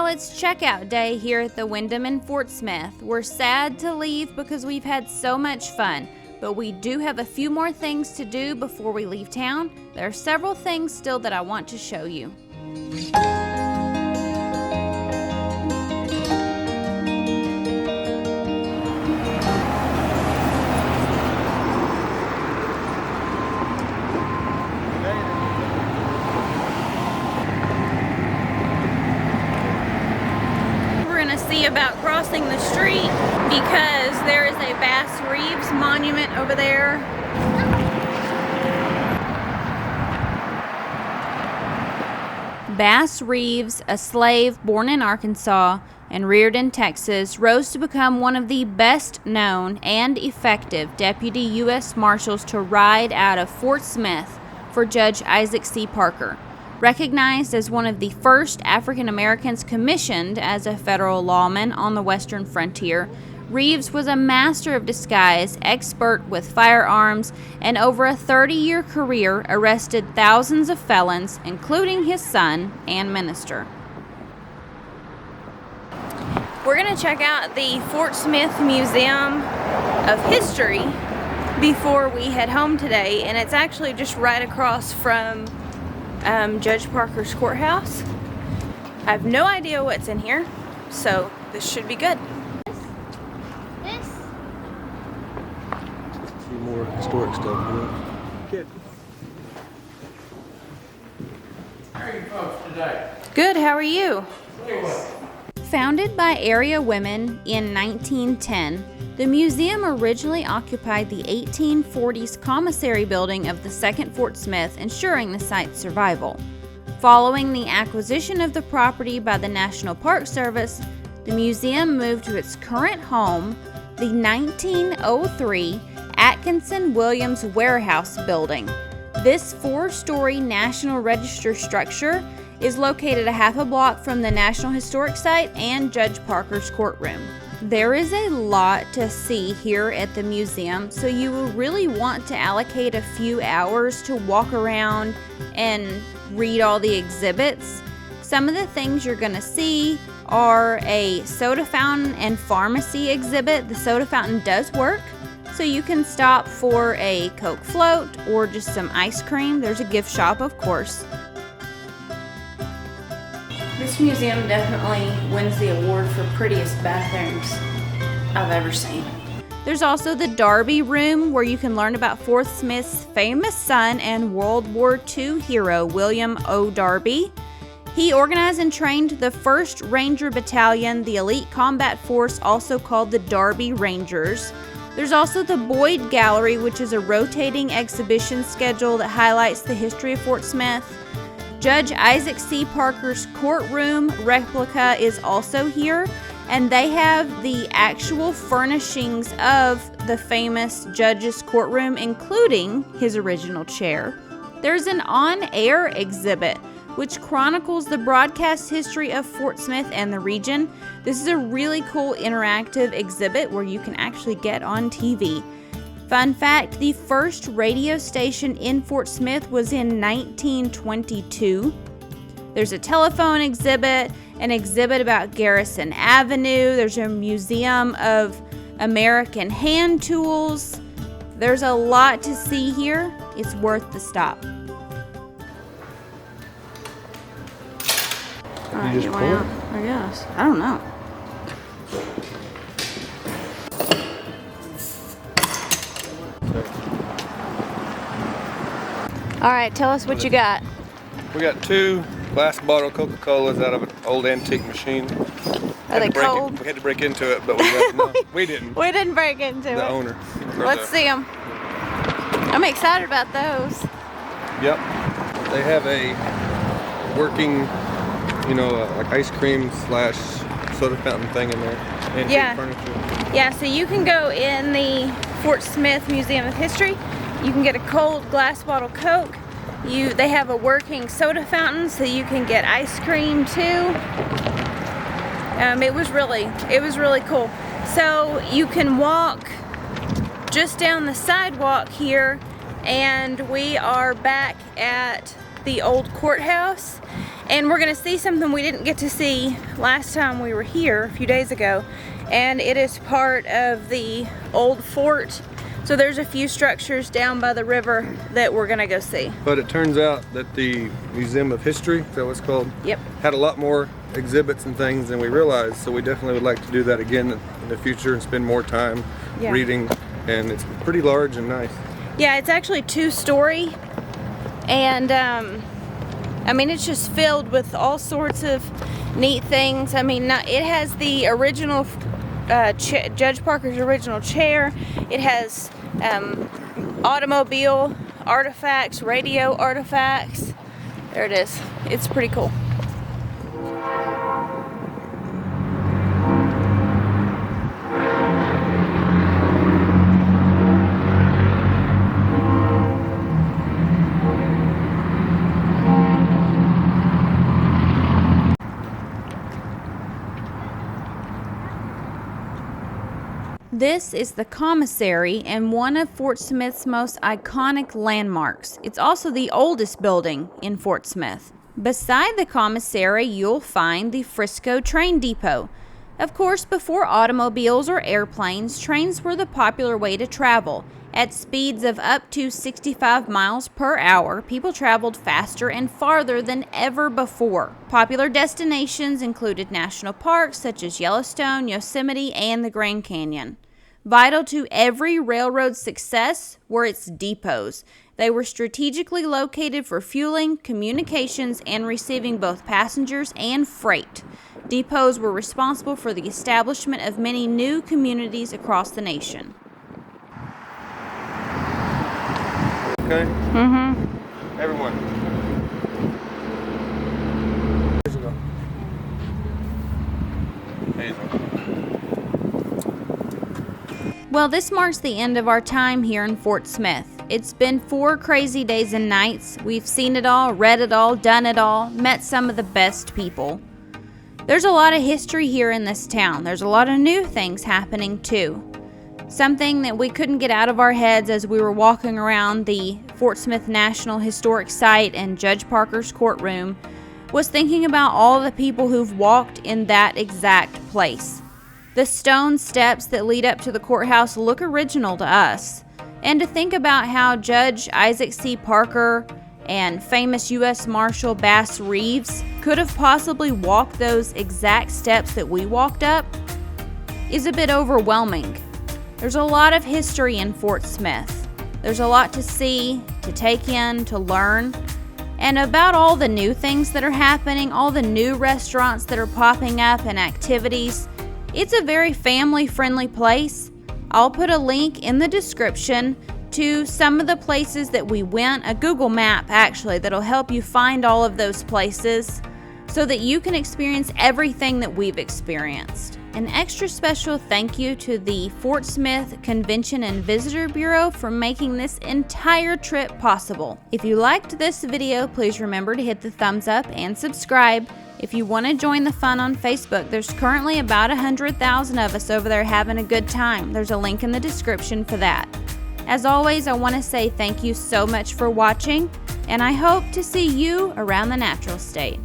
Well, it's checkout day here at the Wyndham in Fort Smith. We're sad to leave because we've had so much fun, but we do have a few more things to do before we leave town. There are several things still that I want to show you. See about crossing the street because there is a Bass Reeves monument over there. Bass Reeves, a slave born in Arkansas and reared in Texas, rose to become one of the best known and effective deputy U.S. Marshals to ride out of Fort Smith for Judge Isaac C. Parker. Recognized as one of the first African Americans commissioned as a federal lawman on the western frontier, Reeves was a master of disguise, expert with firearms, and over a 30-year career arrested thousands of felons, including his son and minister. We're going to check out the Fort Smith Museum of History before we head home today, and it's actually just right across from Judge Parker's courthouse. I have no idea what's in here, so this should be good. This? A few more historic stuff here. Good. How are you folks today? Good, how are you? Very well. Founded by area women in 1910, the museum originally occupied the 1840s Commissary building of the Second Fort Smith, ensuring the site's survival. Following the acquisition of the property by the National Park Service, the museum moved to its current home, the 1903 Atkinson Williams Warehouse building. This 4-story National Register structure is located a half a block from the National Historic Site and Judge Parker's courtroom. There is a lot to see here at the museum, so you will really want to allocate a few hours to walk around and read all the exhibits. Some of the things you're going to see are a soda fountain and pharmacy exhibit. The soda fountain does work, so you can stop for a Coke float or just some ice cream. There's a gift shop, of course. This museum definitely wins the award for prettiest bathrooms I've ever seen. There's also the Darby Room, where you can learn about Fort Smith's famous son and World War II hero, William O. Darby. He organized and trained the 1st Ranger Battalion, the elite combat force also called the Darby Rangers. There's also the Boyd Gallery, which is a rotating exhibition schedule that highlights the history of Fort Smith. Judge Isaac C. Parker's courtroom replica is also here, and they have the actual furnishings of the famous judge's courtroom, including his original chair. There's an on-air exhibit which chronicles the broadcast history of Fort Smith and the region. This is a really cool interactive exhibit where you can actually get on TV. Fun fact, the first radio station in Fort Smith was in 1922. There's a telephone exhibit, an exhibit about Garrison Avenue. There's a museum of American hand tools. There's a lot to see here. It's worth the stop. You just pour it? I guess. I don't know. All right, tell us what you got. We got 2 glass bottle Coca-Colas out of an old antique machine. Are they cold? We had to break into it, but we got no, we didn't. We didn't break into it. The owner. Let's see them. I'm excited about those. Yep. They have a working, like ice cream / soda fountain thing in there. Antique furniture. Yeah, so you can go in the Fort Smith Museum of History. You can get a cold glass bottle Coke. They have a working soda fountain, so you can get ice cream too. It was really cool. So you can walk just down the sidewalk here, and we are back at the old courthouse. And we're gonna see something we didn't get to see last time we were here a few days ago. And it is part of the old fort. So there's a few structures down by the river that we're gonna go see. But it turns out that the Museum of History, is that what it's called? Yep. Had a lot more exhibits and things than we realized. So we definitely would like to do that again in the future and spend more time reading. And it's pretty large and nice. Yeah, it's actually 2-story. And I mean, it's just filled with all sorts of neat things. I mean, it has the original, Judge Parker's original chair. It has automobile artifacts, radio artifacts. There it is. It's pretty cool. This is the Commissary and one of Fort Smith's most iconic landmarks. It's also the oldest building in Fort Smith. Beside the Commissary, you'll find the Frisco Train Depot. Of course, before automobiles or airplanes, trains were the popular way to travel. At speeds of up to 65 miles per hour, people traveled faster and farther than ever before. Popular destinations included national parks such as Yellowstone, Yosemite, and the Grand Canyon. Vital to every railroad's success were its depots. They were strategically located for fueling, communications, and receiving both passengers and freight. Depots were responsible for the establishment of many new communities across the nation. Okay? Mm-hmm. Everyone. Hazel. Well, this marks the end of our time here in Fort Smith. It's been 4 crazy days and nights. We've seen it all, read it all, done it all, met some of the best people. There's a lot of history here in this town. There's a lot of new things happening too. Something that we couldn't get out of our heads as we were walking around the Fort Smith National Historic Site and Judge Parker's courtroom was thinking about all the people who've walked in that exact place. The stone steps that lead up to the courthouse look original to us. And to think about how Judge Isaac C. Parker and famous U.S. Marshal Bass Reeves could have possibly walked those exact steps that we walked up is a bit overwhelming. There's a lot of history in Fort Smith. There's a lot to see, to take in, to learn. And about all the new things that are happening, all the new restaurants that are popping up and activities. It's a very family-friendly place. I'll put a link in the description to some of the places that we went, a Google map actually, that'll help you find all of those places so that you can experience everything that we've experienced. An extra special thank you to the Fort Smith Convention and Visitor Bureau for making this entire trip possible. If you liked this video, please remember to hit the thumbs up and subscribe. If you want to join the fun on Facebook, there's currently about 100,000 of us over there having a good time. There's a link in the description for that. As always, I want to say thank you so much for watching, and I hope to see you around the natural state.